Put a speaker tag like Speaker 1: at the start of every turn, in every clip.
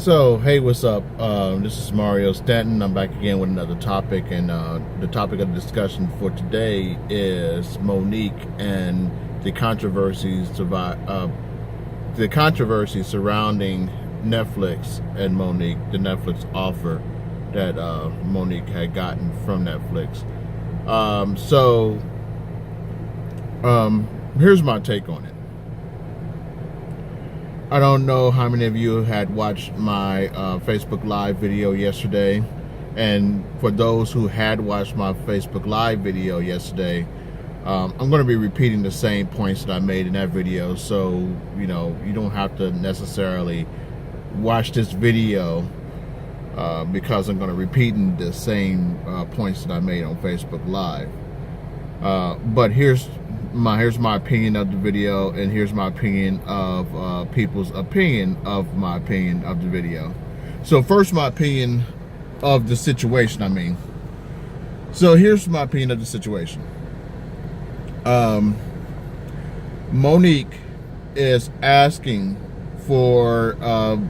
Speaker 1: So, hey, what's up? This is Mario Stanton. I'm back again with another topic, and the topic of the discussion for today is Monique and the controversies surrounding Netflix and Monique, the Netflix offer that Monique had gotten from Netflix. Here's my take on it. I don't know how many of you had watched my Facebook Live video yesterday. And for those who had watched my Facebook Live video yesterday, I'm going to be repeating the same points that I made in that video. So, you don't have to necessarily watch this video because I'm going to repeat the same points that I made on Facebook Live. But here's my opinion of the video, and here's my opinion of people's opinion of my opinion of the video. So first, my opinion of the situation. So here's my opinion of the situation. Monique is asking for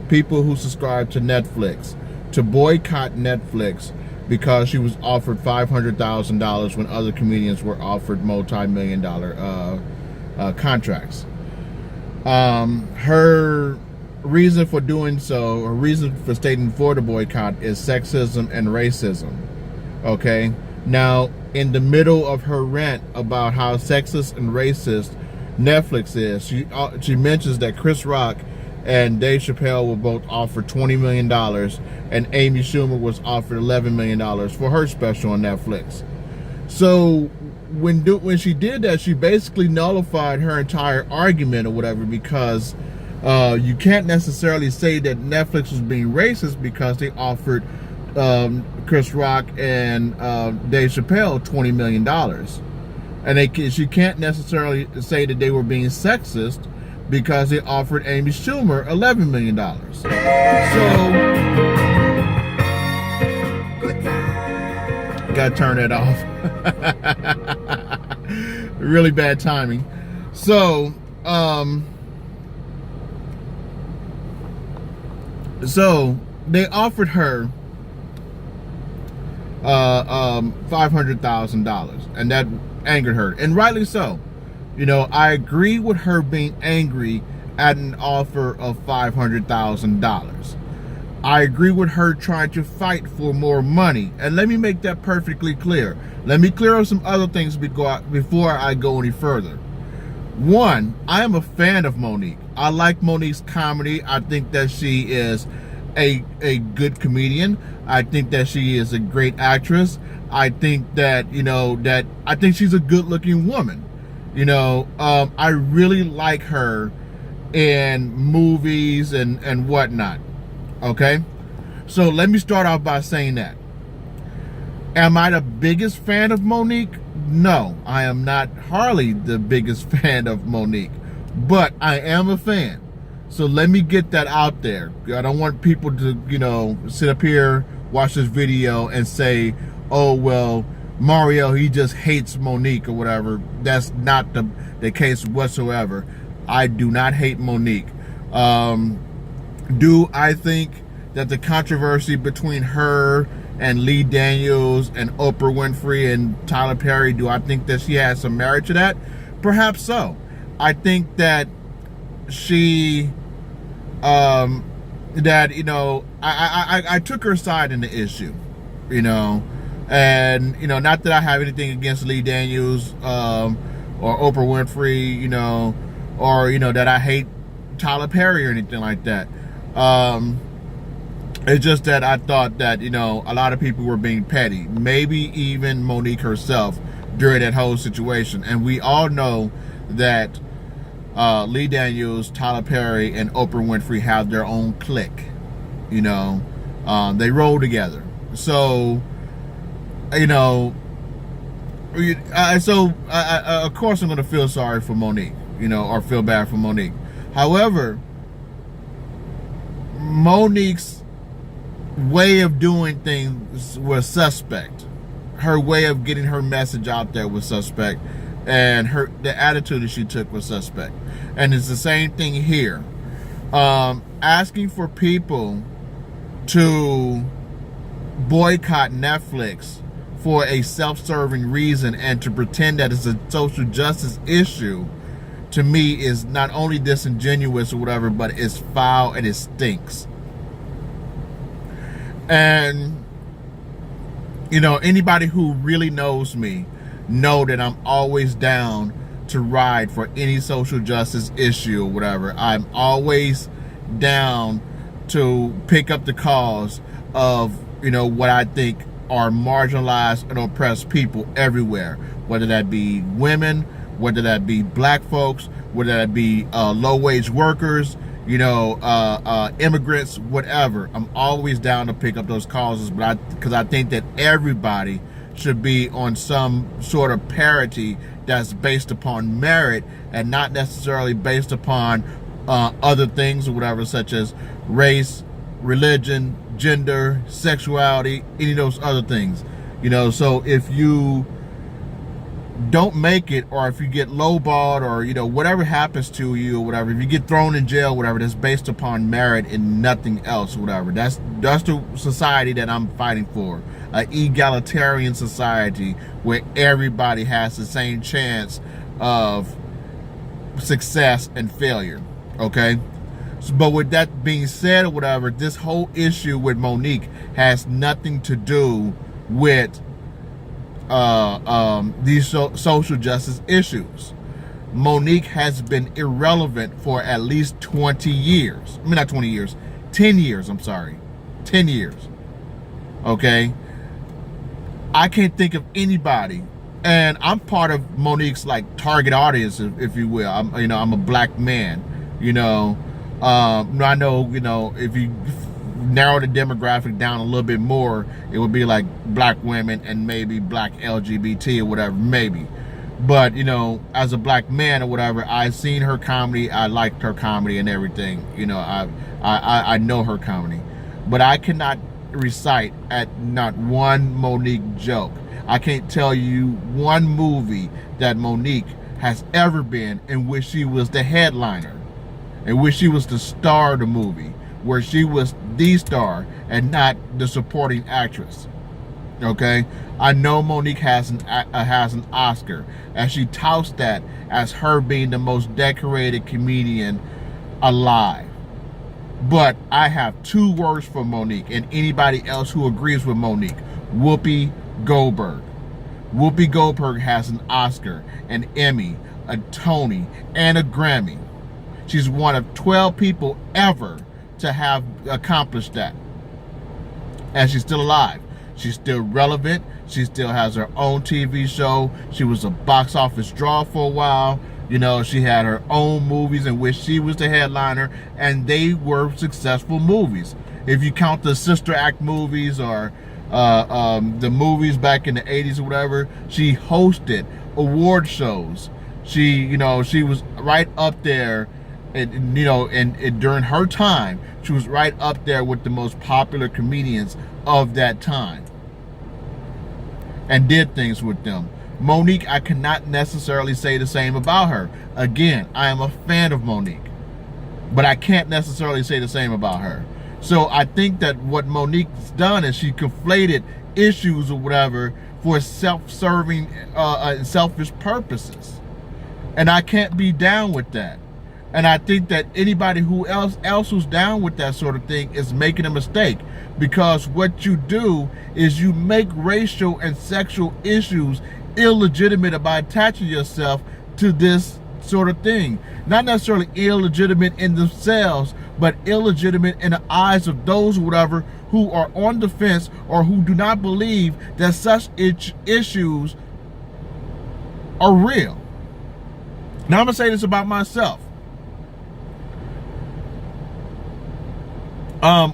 Speaker 1: people who subscribe to Netflix to boycott Netflix because she was offered $500,000 when other comedians were offered multi-million-dollar contracts. Her reason for doing so, or reason for stating for the boycott, is sexism and racism. Okay? Now, in the middle of her rant about how sexist and racist Netflix is, she mentions that Chris Rock and Dave Chappelle were both offered $20 million, and Amy Schumer was offered $11 million for her special on Netflix. So when she did that, she basically nullified her entire argument or whatever, because you can't necessarily say that Netflix was being racist because they offered Chris Rock and Dave Chappelle $20 million. And she can't necessarily say that they were being sexist because they offered Amy Schumer $11 million. So, gotta turn that off. Really bad timing. So they offered her $500,000, and that angered her, and rightly so. I agree with her being angry at an offer of $500,000. I agree with her trying to fight for more money. And let me make that perfectly clear. Let me clear up some other things before I go any further. One, I am a fan of Monique. I like Monique's comedy. I think that she is a good comedian. I think that she is a great actress. I think that, I think she's a good-looking woman. I really like her in movies and whatnot. Okay? So let me start off by saying that. Am I the biggest fan of Monique? No, I am not hardly the biggest fan of Monique. But I am a fan. So let me get that out there. I don't want people to, sit up here, watch this video and say, oh, well, Mario, he just hates Monique or whatever. That's not the case whatsoever. I do not hate Monique. Do I think that the controversy between her and Lee Daniels and Oprah Winfrey and Tyler Perry, do I think that she has some merit to that? Perhaps so. I think that she, I took her side in the issue, and not that I have anything against Lee Daniels or Oprah Winfrey, or that I hate Tyler Perry or anything like that. It's just that I thought that a lot of people were being petty, maybe even Monique herself during that whole situation. And we all know that Lee Daniels, Tyler Perry, and Oprah Winfrey have their own clique. They roll together. So of course I'm going to feel sorry for Monique, or feel bad for Monique. However, Monique's way of doing things was suspect. Her way of getting her message out there was suspect, and the attitude that she took was suspect. And it's the same thing here. Asking for people to boycott Netflix for a self-serving reason and to pretend that it's a social justice issue, to me, is not only disingenuous or whatever, but it's foul and it stinks. And, you know, anybody who really knows me know that I'm always down to ride for any social justice issue or whatever. I'm always down to pick up the cause of, you know, what I think are marginalized and oppressed people everywhere, whether that be women, whether that be black folks, whether that be low-wage workers, you know, immigrants, whatever. I'm always down to pick up those causes, but because I think that everybody should be on some sort of parity that's based upon merit and not necessarily based upon other things or whatever, such as race, religion, gender, sexuality, any of those other things. You know, so if you don't make it, or if you get lowballed, or, you know, whatever happens to you or whatever, if you get thrown in jail, whatever, that's based upon merit and nothing else, whatever. That's the society that I'm fighting for. An egalitarian society where everybody has the same chance of success and failure. Okay? But with that being said or whatever, this whole issue with Monique has nothing to do with these social justice issues. Monique has been irrelevant for at least 20 years. I mean, not 20 years, 10 years, I'm sorry. 10 years. Okay? I can't think of anybody, and I'm part of Monique's like target audience, if you will. I'm a black man, you know. I know, you know, if you narrow the demographic down a little bit more, it would be like black women and maybe black LGBT or whatever, maybe. But, you know, as a black man or whatever, I've seen her comedy. I liked her comedy and everything. You know, I know her comedy. But I cannot recite at not one Monique joke. I can't tell you one movie that Monique has ever been in which she was the headliner, in which she was the star of the movie, where she was the star and not the supporting actress. Okay, I know Monique has an Oscar, and she touts that as her being the most decorated comedian alive. But I have two words for Monique and anybody else who agrees with Monique: Whoopi Goldberg. Whoopi Goldberg has an Oscar, an Emmy, a Tony, and a Grammy. She's one of 12 people ever to have accomplished that. And she's still alive. She's still relevant. She still has her own TV show. She was a box office draw for a while. You know, she had her own movies in which she was the headliner, and they were successful movies. If you count the Sister Act movies or the movies back in the 80s or whatever, she hosted award shows. She was right up there. And during her time, she was right up there with the most popular comedians of that time, and did things with them. Monique, I cannot necessarily say the same about her. Again, I am a fan of Monique, but I can't necessarily say the same about her. So I think that what Monique's done is she conflated issues or whatever for self-serving, selfish purposes, and I can't be down with that. And I think that anybody who else who's down with that sort of thing is making a mistake, because what you do is you make racial and sexual issues illegitimate by attaching yourself to this sort of thing. Not necessarily illegitimate in themselves, but illegitimate in the eyes of those whatever who are on the fence or who do not believe that such issues are real. Now I'm gonna say this about myself.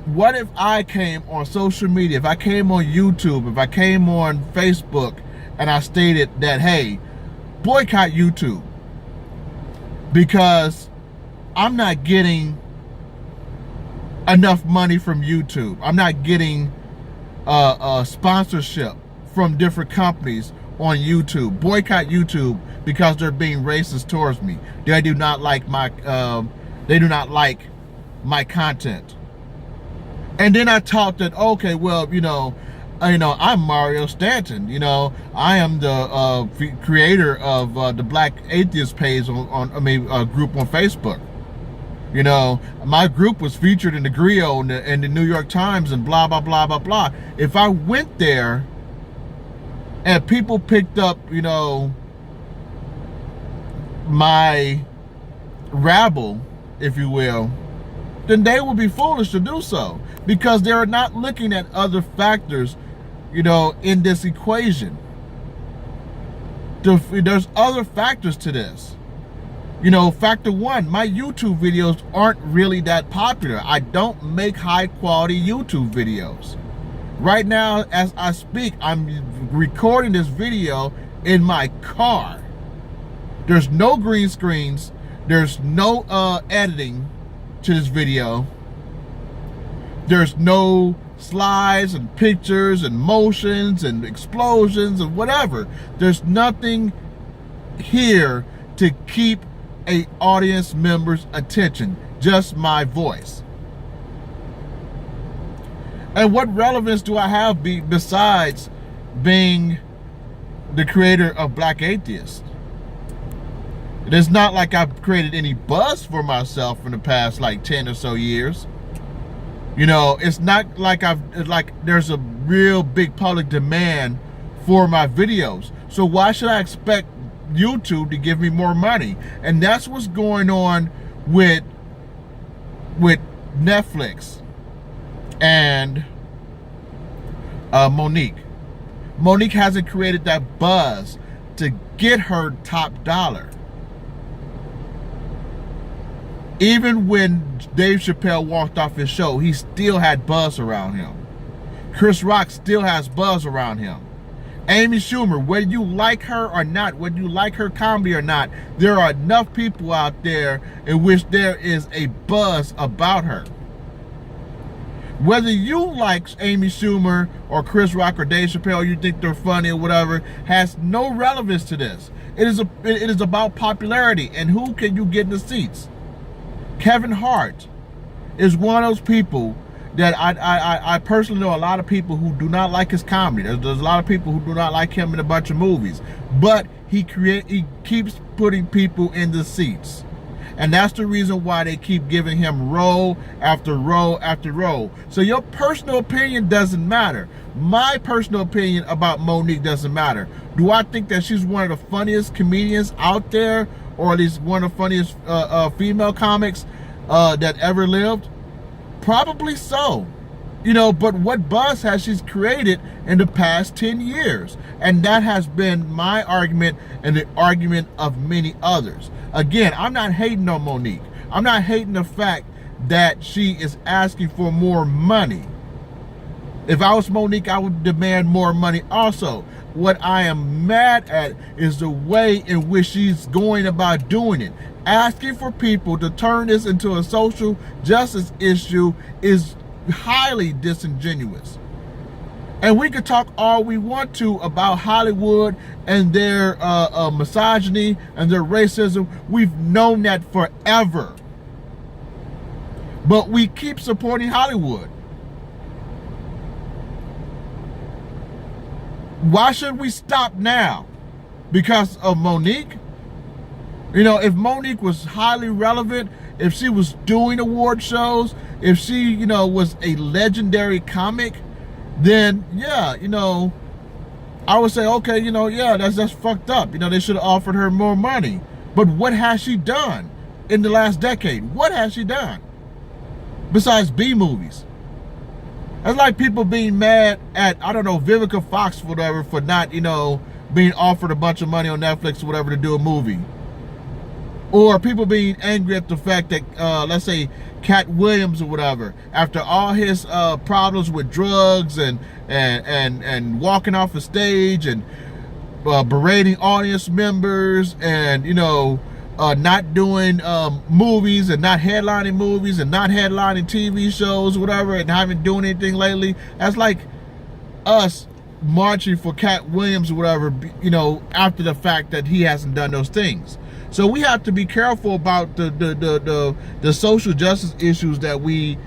Speaker 1: What if I came on social media, if I came on YouTube, if I came on Facebook, and I stated that, hey, boycott YouTube because I'm not getting enough money from YouTube. I'm not getting sponsorship from different companies on YouTube. Boycott YouTube because they're being racist towards me. They do not like my content. And then I talked that, okay, well, I'm Mario Stanton. I am the creator of the Black Atheist page group on Facebook. My group was featured in the Griot and the New York Times and blah, blah, blah, blah, blah. If I went there and people picked up, my rabble, if you will, then they would be foolish to do so, because they're not looking at other factors, in this equation. There's other factors to this. Factor one, my YouTube videos aren't really that popular. I don't make high quality YouTube videos. Right now, as I speak, I'm recording this video in my car. There's no green screens. There's no editing to this video. There's no slides and pictures and motions and explosions and whatever. There's nothing here to keep a audience member's attention, just my voice. And what relevance do I have besides being the creator of Black Atheist? It is not like I've created any buzz for myself in the past 10 or so years. It's not like there's a real big public demand for my videos. So why should I expect YouTube to give me more money? And that's what's going on with Nexflix and Monique. Monique hasn't created that buzz to get her top dollar. Even when Dave Chappelle walked off his show, he still had buzz around him. Chris Rock still has buzz around him. Amy Schumer, whether you like her or not, whether you like her comedy or not, there are enough people out there in which there is a buzz about her. Whether you like Amy Schumer or Chris Rock or Dave Chappelle, you think they're funny or whatever, has no relevance to this. It is about popularity and who can you get in the seats. Kevin Hart is one of those people that I personally know a lot of people who do not like his comedy. There's a lot of people who do not like him in a bunch of movies. But he keeps putting people in the seats. And that's the reason why they keep giving him role after role after role. So your personal opinion doesn't matter. My personal opinion about Monique doesn't matter. Do I think that she's one of the funniest comedians out there, or at least one of the funniest female comics that ever lived? Probably so. But what buzz has she created in the past 10 years? And that has been my argument and the argument of many others. Again, I'm not hating on Monique. I'm not hating the fact that she is asking for more money. If I was Monique, I would demand more money also. What I am mad at is the way in which she's going about doing it. Asking for people to turn this into a social justice issue is highly disingenuous. And we could talk all we want to about Hollywood and their misogyny and their racism. We've known that forever. But we keep supporting Hollywood. Why should we stop now? Because of Monique? If Monique was highly relevant, if she was doing award shows, if she, was a legendary comic, then yeah, I would say, okay, yeah, that's fucked up. They should have offered her more money. But what has she done in the last decade? What has she done besides B movies? That's like people being mad at, I don't know, Vivica Fox, whatever, for not, being offered a bunch of money on Netflix or whatever to do a movie. Or people being angry at the fact that, let's say, Cat Williams or whatever, after all his problems with drugs and walking off the stage and berating audience members and, not doing movies and not headlining movies and not headlining TV shows or whatever and haven't doing anything lately. That's like us marching for Cat Williams or whatever, after the fact that he hasn't done those things. So we have to be careful about the social justice issues that we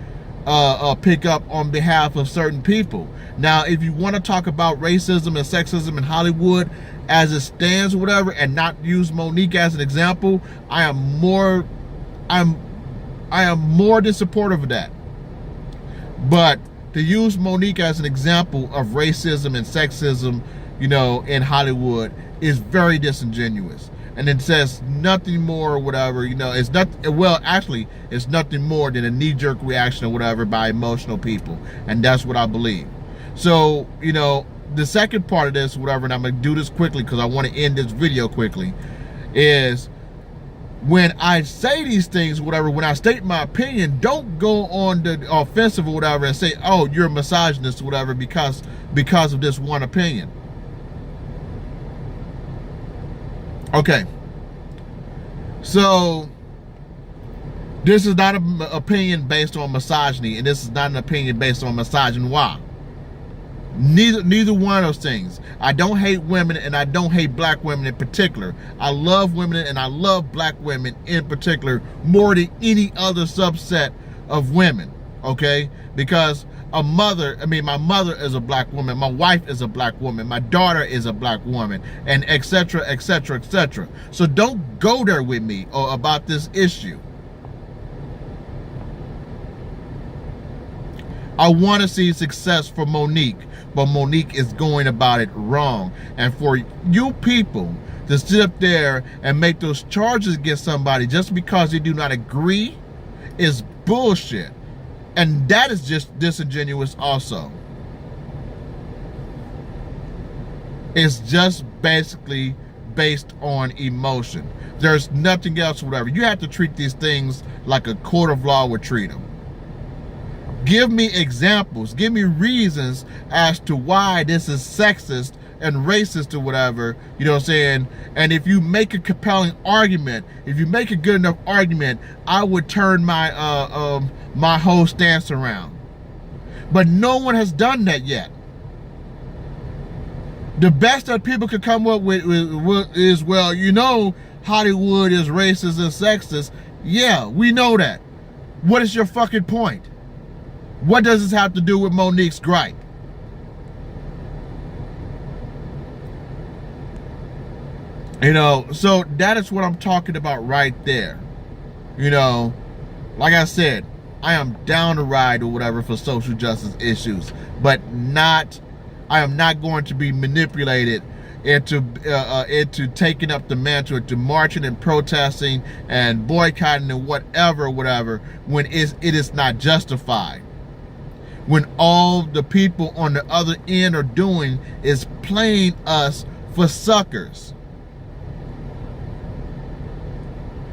Speaker 1: pick up on behalf of certain people. Now, if you want to talk about racism and sexism in Hollywood as it stands or whatever, and not use Monique as an example, I am more than supportive of that. But to use Monique as an example of racism and sexism, you know, in Hollywood is very disingenuous. And it says nothing more or whatever, you know, it's not, well, actually, it's nothing more than a knee-jerk reaction or whatever by emotional people. And that's what I believe. So, you know, the second part of this, whatever, and I'm going to do this quickly because I want to end this video quickly, is when I say these things, whatever, when I state my opinion, don't go on the offensive or whatever and say, oh, you're a misogynist or whatever because of this one opinion. Okay, so this is not an opinion based on misogyny, and this is not an opinion based on misogynoir. Neither one of those things. I don't hate women, and I don't hate black women in particular. I love women, and I love black women in particular more than any other subset of women, okay? Because my mother is a black woman, my wife is a black woman, my daughter is a black woman, and etc., etc., etc. So don't go there with me about this issue. I want to see success for Monique, but Monique is going about it wrong. And for you people to sit up there and make those charges against somebody just because they do not agree is bullshit. And that is just disingenuous also. It's just basically based on emotion. There's nothing else, whatever. You have to treat these things like a court of law would treat them. Give me examples. Give me reasons as to why this is sexist and racist or whatever, you know what I'm saying? And if you make a compelling argument, if you make a good enough argument, I would turn my my whole stance around. But no one has done that yet. The best that people could come up with is, well, you know, Hollywood is racist and sexist. Yeah, we know that. What is your fucking point? What does this have to do with Monique's gripe? You know, so that is what I'm talking about right there. You know, like I said, I am down the ride or whatever for social justice issues, but I am not going to be manipulated into taking up the mantle, into marching and protesting and boycotting and whatever, when it is not justified. When all the people on the other end are doing is playing us for suckers.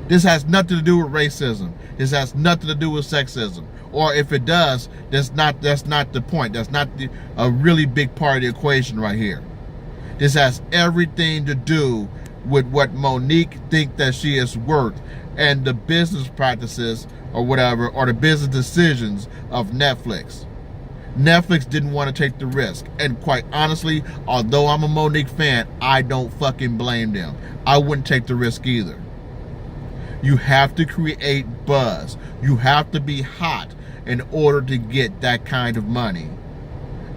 Speaker 1: This has nothing to do with racism. This has nothing to do with sexism. Or if it does, that's not the point. That's not a really big part of the equation right here. This has everything to do with what Monique thinks that she is worth and the business practices or whatever, or the business decisions of Netflix. Netflix didn't want to take the risk. And quite honestly, although I'm a Monique fan, I don't fucking blame them. I wouldn't take the risk either. You have to create buzz. You have to be hot in order to get that kind of money.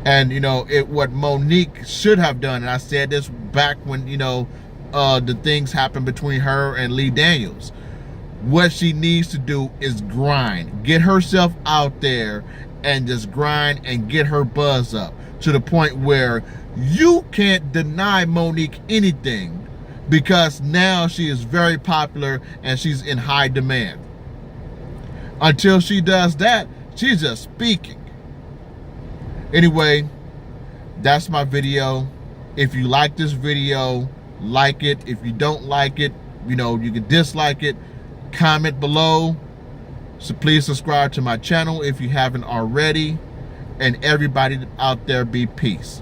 Speaker 1: And, you know, what Monique should have done, and I said this back when, you know, the things happened between her and Lee Daniels. What she needs to do is grind. Get herself out there and just grind and get her buzz up to the point where you can't deny Monique anything, because now she is very popular and she's in high demand. Until she does that, she's just speaking. Anyway, that's my video. If you like this video, like it. If you don't like it, you know, you can dislike it. Comment below. So please subscribe to my channel if you haven't already. And everybody out there, be peace.